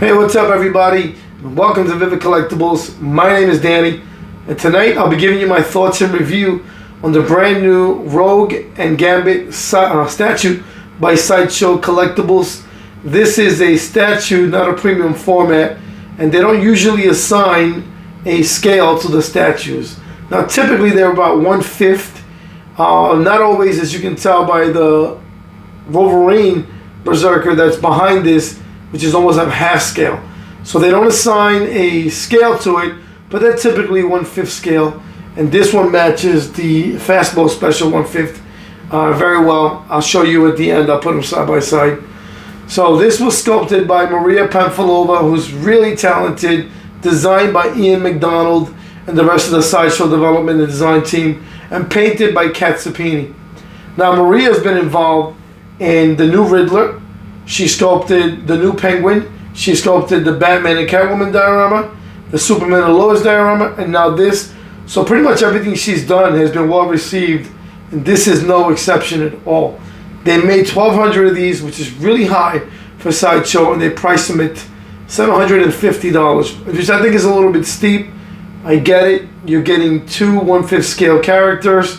Hey, what's up everybody? Welcome to Vivid Collectibles. My name is Danny, and tonight I'll be giving you my thoughts and review on the brand new Rogue and Gambit statue by Sideshow Collectibles. This is a statue, not a premium format, and they don't usually assign a scale to the statues. Now typically they're about 1/5. Not always, as you can tell by the Wolverine Berserker that's behind this, which is almost a half scale. So they don't assign a scale to it, but they're typically 1/5 scale. And this one matches the Fastball Special 1/5 very well. I'll show you at the end. I'll put them side by side. So this was sculpted by Maria Pamfilova, who's really talented, designed by Ian McDonald and the rest of the Sideshow development and design team, and painted by Kat Sapini. Now Maria's been involved in the new Riddler. She sculpted the new Penguin. She sculpted the Batman and Catwoman diorama, the Superman and Lois diorama, and now this. So pretty much everything she's done has been well received, and this is no exception at all. They made 1,200 of these, which is really high for Sideshow, and they priced them at $750, which I think is a little bit steep. I get it. You're getting two 1/5 scale characters,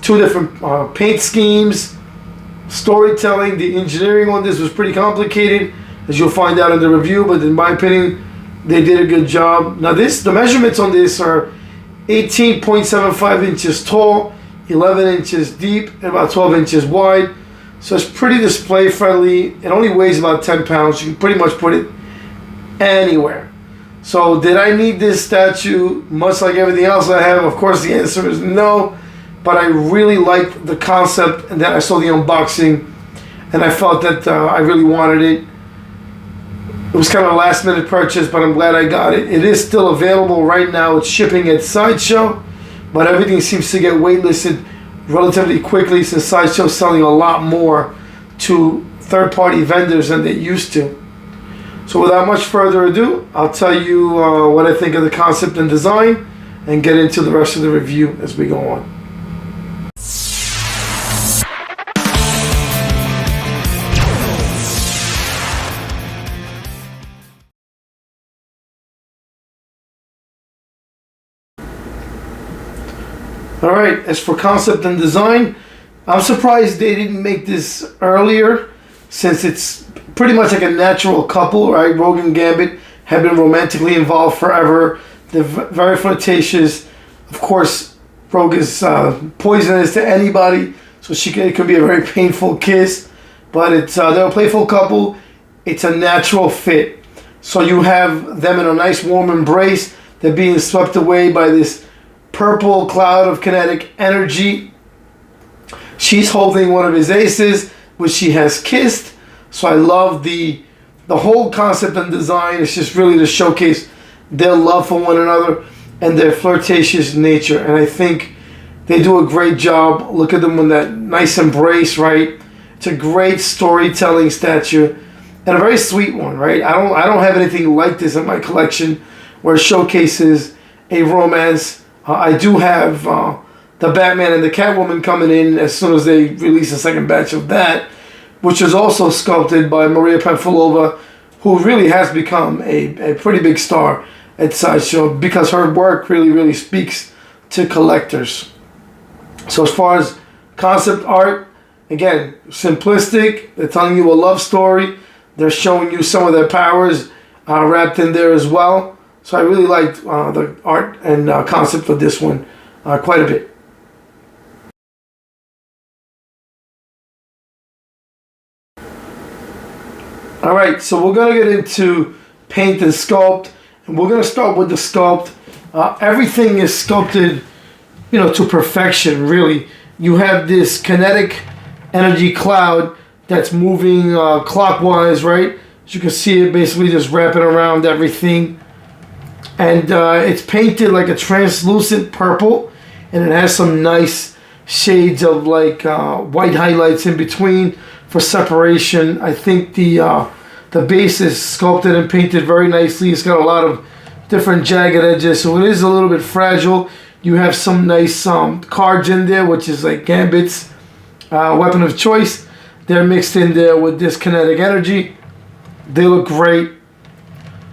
two different paint schemes, storytelling. The engineering on this was pretty complicated, as you'll find out in the review, but in my opinion they did a good job. Now the measurements on this are 18.75 inches tall, 11 inches deep, and about 12 inches wide. So it's pretty display friendly. It only weighs about 10 pounds. You can pretty much put it anywhere. So did I need this statue much like everything else I have? Of course the answer is no. But I really liked the concept, and then I saw the unboxing, and I felt that I really wanted it. It was kind of a last minute purchase, but I'm glad I got it. It is still available right now. It's shipping at Sideshow, but everything seems to get waitlisted relatively quickly since Sideshow is selling a lot more to third-party vendors than they used to. So without much further ado, I'll tell you what I think of the concept and design, and get into the rest of the review as we go on. Alright, as for concept and design, I'm surprised they didn't make this earlier, since it's pretty much like a natural couple, right? Rogue and Gambit have been romantically involved forever. They're very flirtatious. Of course, Rogue is poisonous to anybody, so it could be a very painful kiss, but they're a playful couple. It's a natural fit. So you have them in a nice warm embrace. They're being swept away by this purple cloud of kinetic energy. She's holding one of his aces, which she has kissed. So I love the whole concept and design. It's just really to showcase their love for one another and their flirtatious nature. And I think they do a great job. Look at them in that nice embrace, right? It's a great storytelling statue, and a very sweet one, right? I don't have anything like this in my collection where it showcases a romance. I do have the Batman and the Catwoman coming in as soon as they release a second batch of that, which is also sculpted by Maria Pamfilova, who really has become a pretty big star at Sideshow because her work really speaks to collectors. So as far as concept art, again, simplistic. They're telling you a love story. They're showing you some of their powers wrapped in there as well. So I really liked the art and concept of this one quite a bit. Alright, so we're going to get into paint and sculpt. And we're going to start with the sculpt. Everything is sculpted, to perfection, really. You have this kinetic energy cloud that's moving clockwise, right? As you can see it basically just wrapping around everything. And it's painted like a translucent purple, and it has some nice shades of like white highlights in between for separation. I think the base is sculpted and painted very nicely. It's got a lot of different jagged edges, so it is a little bit fragile. You have some nice cards in there, which is like Gambit's weapon of choice. They're mixed in there with this kinetic energy. They look great.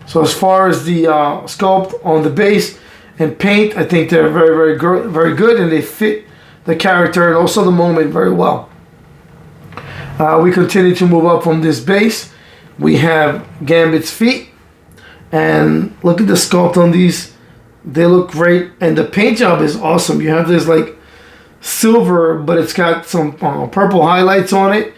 So as far as the sculpt on the base and paint, I think they're very good, and they fit the character and also the moment very well. We continue to move up from this base. We have Gambit's feet, and look at the sculpt on these. They look great, and the paint job is awesome. You have this like silver, but it's got some purple highlights on it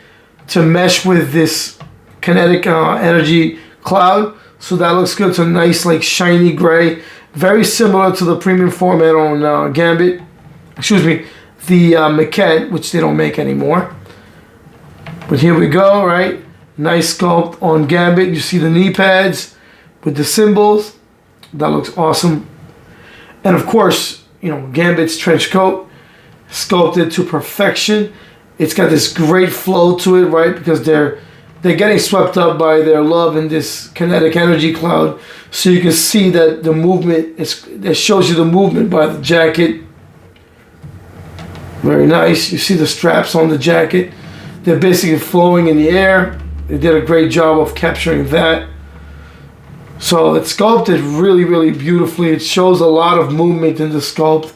to mesh with this kinetic energy cloud. So that looks good. It's a nice like shiny gray, very similar to the premium format on Gambit. Excuse me, the maquette, which they don't make anymore. But here we go, right? Nice sculpt on Gambit. You see the knee pads with the symbols. That looks awesome. And of course, you know, Gambit's trench coat, sculpted to perfection. It's got this great flow to it, right? Because they're getting swept up by their love in this kinetic energy cloud. So you can see that the movement, it shows you the movement by the jacket. Very nice. You see the straps on the jacket. They're basically flowing in the air. They did a great job of capturing that. So it's sculpted really beautifully. It shows a lot of movement in the sculpt.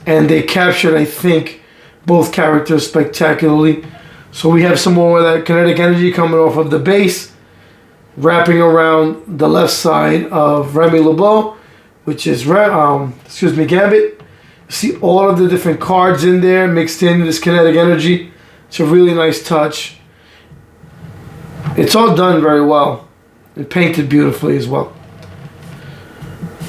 And they captured, I think, both characters spectacularly. So we have some more of that kinetic energy coming off of the base, wrapping around the left side of Remy LeBeau, which is Gambit. You see all of the different cards in there mixed in this kinetic energy. It's a really nice touch. It's all done very well and painted beautifully as well.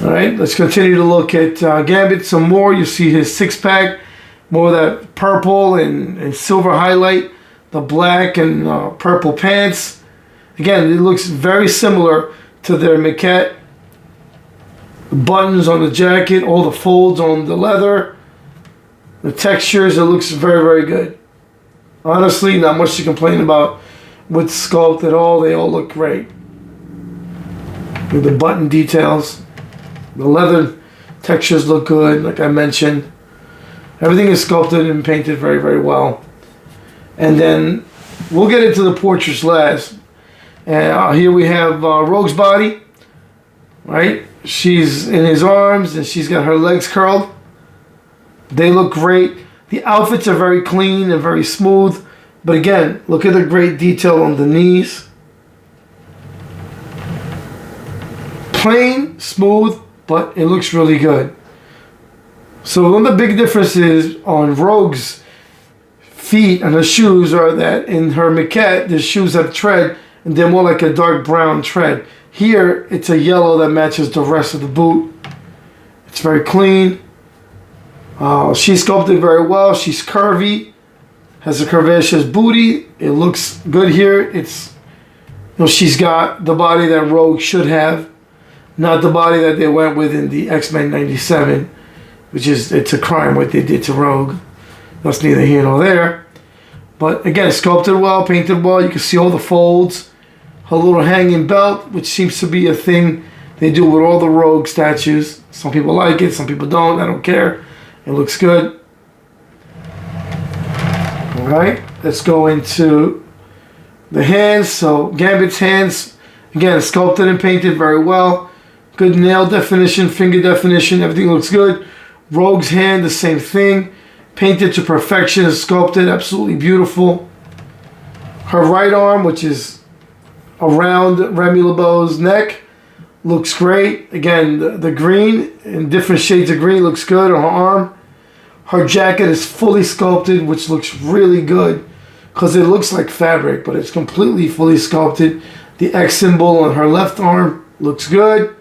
All right, let's continue to look at Gambit some more. You see his six-pack, more of that purple and silver highlight, the black and purple pants. Again, it looks very similar to their maquette. The buttons on the jacket, all the folds on the leather, the textures, it looks very good. Honestly, not much to complain about with sculpt at all. They all look great. With the button details, the leather textures look good, like I mentioned. Everything is sculpted and painted very well. And then we'll get into the portraits last. And here we have Rogue's body, right? She's in his arms and she's got her legs curled. They look great. The outfits are very clean and very smooth. But again, look at the great detail on the knees. Plain, smooth, but it looks really good. So one of the big differences on Rogue's feet and her shoes are that in her maquette, the shoes have tread and they're more like a dark brown tread. Here, it's a yellow that matches the rest of the boot. It's very clean. She's sculpted very well. She's curvy, has a curvaceous booty. It looks good here. It's, you know, she's got the body that Rogue should have, not the body that they went with in the X-Men '97, which is, it's a crime what they did to Rogue. That's neither here nor there. But again, sculpted well, painted well. You can see all the folds. Her little hanging belt, which seems to be a thing they do with all the Rogue statues. Some people like it, some people don't. I don't care. It looks good. Alright, let's go into the hands. So Gambit's hands, again, sculpted and painted very well. Good nail definition, finger definition, everything looks good. Rogue's hand, the same thing. Painted to perfection, sculpted, absolutely beautiful. Her right arm, which is around Remy LeBeau's neck, looks great. Again, the green, in different shades of green, looks good on her arm. Her jacket is fully sculpted, which looks really good because it looks like fabric, but it's completely fully sculpted. The X symbol on her left arm looks good.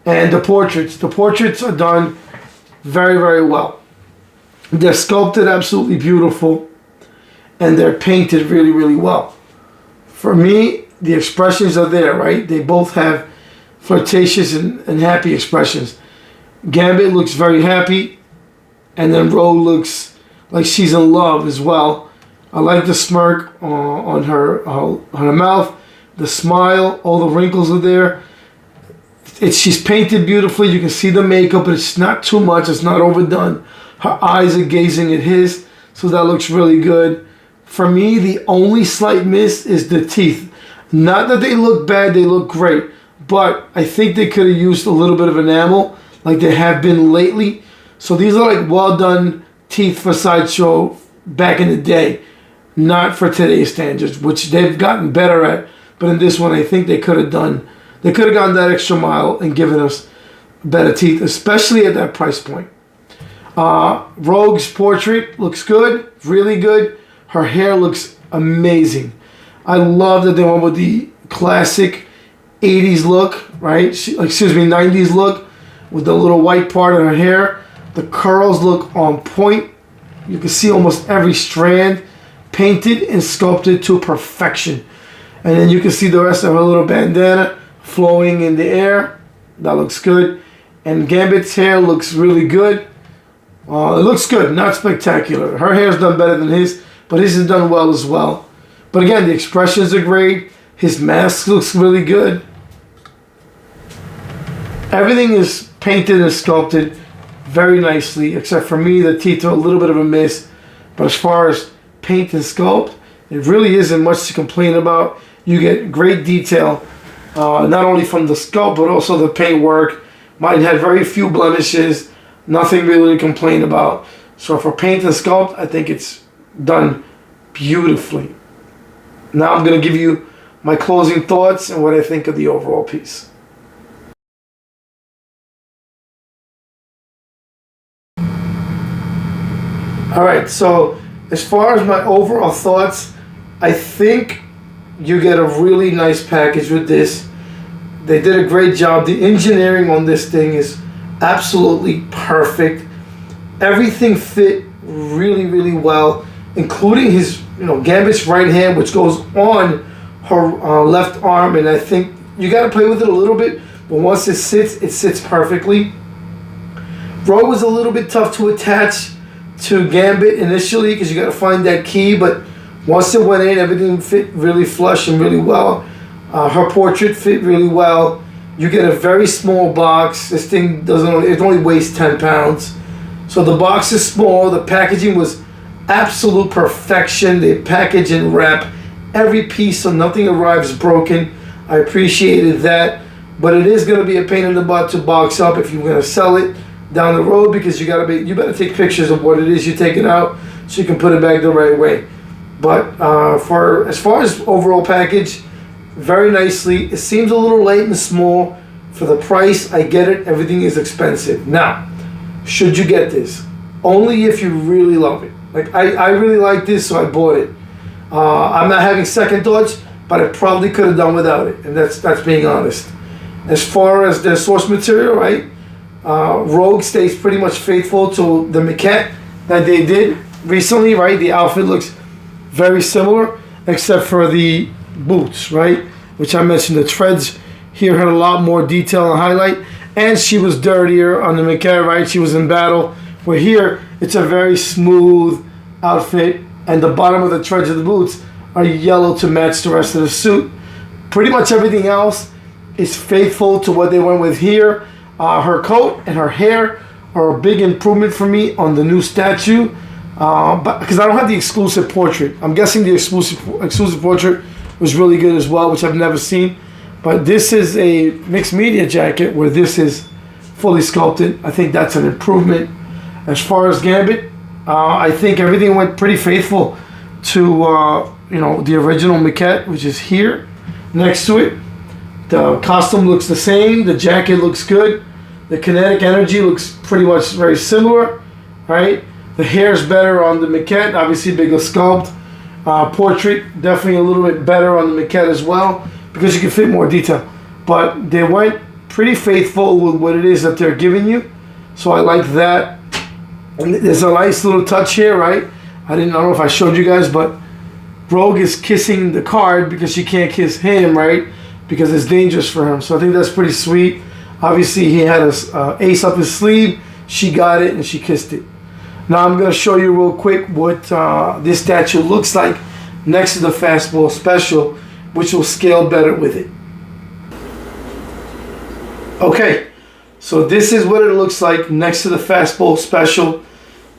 And the portraits are done very well. They're sculpted absolutely beautiful, and they're painted really well. For me, the expressions are there, right? They both have flirtatious and happy expressions. Gambit looks very happy, and then Rogue looks like she's in love as well. I like the smirk on her mouth, the smile, all the wrinkles are there. She's painted beautifully. You can see the makeup, but it's not too much. It's not overdone. Her eyes are gazing at his, so that looks really good. For me, the only slight miss is the teeth. Not that they look bad, they look great. but I think they could have used a little bit of enamel like they have been lately. So these are like well done teeth for Sideshow back in the day, not for today's standards, which they've gotten better at. But in this one, I think they could have gone that extra mile and given us better teeth, especially at that price point. Rogue's portrait looks good, really good. Her hair looks amazing. I love that they went with the classic 80s look, right? 90s look with the little white part of her hair. The curls look on point. You can see almost every strand painted and sculpted to perfection. And then you can see the rest of her little bandana flowing in the air. That looks good. And Gambit's hair looks really good. It looks good, not spectacular. Her hair's done better than his, but his is done well as well. But again, the expressions are great. His mask looks really good. Everything is painted and sculpted very nicely, except for me, the teeth are a little bit of a miss. But as far as paint and sculpt, it really isn't much to complain about. You get great detail, not only from the sculpt, but also the paint work. Mine had very few blemishes, nothing really to complain about. So for paint and sculpt, I think it's done beautifully. Now I'm going to give you my closing thoughts and what I think of the overall piece. Alright, so as far as my overall thoughts, I think you get a really nice package with this. They did a great job. The engineering on this thing is absolutely perfect. Everything fit really, really well, including his, Gambit's right hand, which goes on her left arm, and I think you got to play with it a little bit, but once it sits perfectly. Rogue was a little bit tough to attach to Gambit initially because you got to find that key, but once it went in, everything fit really flush and really well. Her portrait fit really well. You get a very small box. This thing it only weighs 10 pounds. So the box is small. The packaging was absolute perfection. They package and wrap every piece so nothing arrives broken. I appreciated that. But it is going to be a pain in the butt to box up if you're going to sell it down the road, because you better take pictures of what it is you're taking out so you can put it back the right way. But as far as overall package, very nicely. It seems a little light and small for the price. I get it. Everything is expensive. Now, should you get this? Only if you really love it. Like I really like this, so I bought it. I'm not having second thoughts, but I probably could have done without it, and that's being honest. As far as their source material, right? Rogue stays pretty much faithful to the maquette that they did recently, right? The outfit looks very similar, except for the boots, right? Which I mentioned, the treads here had a lot more detail and highlight, and she was dirtier on the maquette, right? She was in battle, where here it's a very smooth outfit, and the bottom of the treads of the boots are yellow to match the rest of the suit. Pretty much everything else is faithful to what they went with here. Her coat and her hair are a big improvement for me on the new statue, but because I don't have the exclusive portrait. I'm guessing the exclusive portrait was really good as well, which I've never seen. But this is a mixed media jacket where this is fully sculpted. I think that's an improvement. As far as Gambit, I think everything went pretty faithful to the original maquette, which is here next to it. The costume looks the same. The jacket looks good. The kinetic energy looks pretty much very similar, right? The hair's better on the maquette, obviously bigger sculpt. Portrait, definitely a little bit better on the maquette as well, because you can fit more detail. But they went pretty faithful with what it is that they're giving you. So I like that. And there's a nice little touch here, right? I don't know if I showed you guys, but Rogue is kissing the card because she can't kiss him, right? Because it's dangerous for him. So I think that's pretty sweet. Obviously, he had an ace up his sleeve. She got it and she kissed it. Now I'm going to show you real quick what this statue looks like next to the Fastball Special, which will scale better with it. Okay, so this is what it looks like next to the Fastball Special.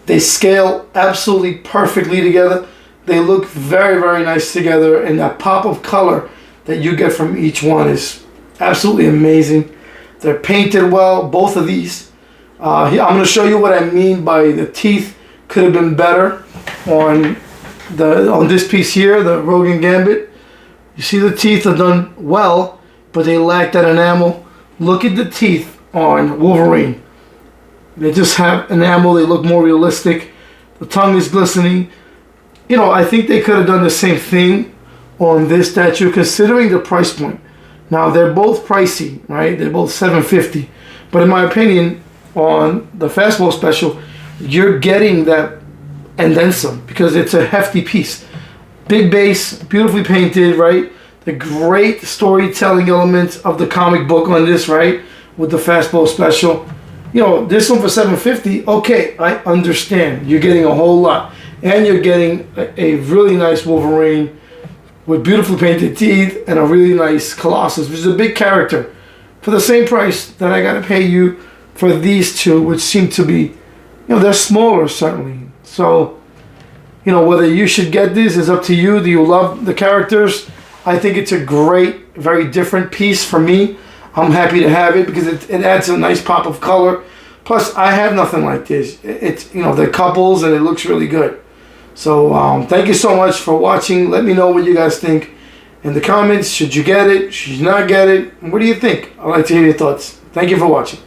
They scale absolutely perfectly together. They look very, very nice together, and that pop of color that you get from each one is Absolutely amazing. They're painted well, both of these. I'm going to show you what I mean by the teeth could have been better on this piece here, the Rogue and Gambit. You see the teeth are done well, but they lack that enamel. Look at the teeth on Wolverine. They just have enamel. They look more realistic. The tongue is glistening. You know, I think they could have done the same thing on this statue, considering the price point. Now, they're both pricey, right? They're both $750. But in my opinion, on the Fastball Special, you're getting that and then some, because it's a hefty piece. Big base, beautifully painted, right? The great storytelling elements of the comic book on this, right? With the Fastball Special. You know, this one for $750, okay, I understand. You're getting a whole lot. And you're getting a really nice Wolverine with beautifully painted teeth and a really nice Colossus, which is a big character, for the same price that I got to pay you for these two, which seem to be, you know, they're smaller, certainly. So, you know, whether you should get this is up to you. Do you love the characters? I think it's a great, very different piece for me. I'm happy to have it because it adds a nice pop of color. Plus, I have nothing like this. It's, you know, they're couples and it looks really good. So, thank you so much for watching. Let me know what you guys think in the comments. Should you get it? Should you not get it? What do you think? I'd like to hear your thoughts. Thank you for watching.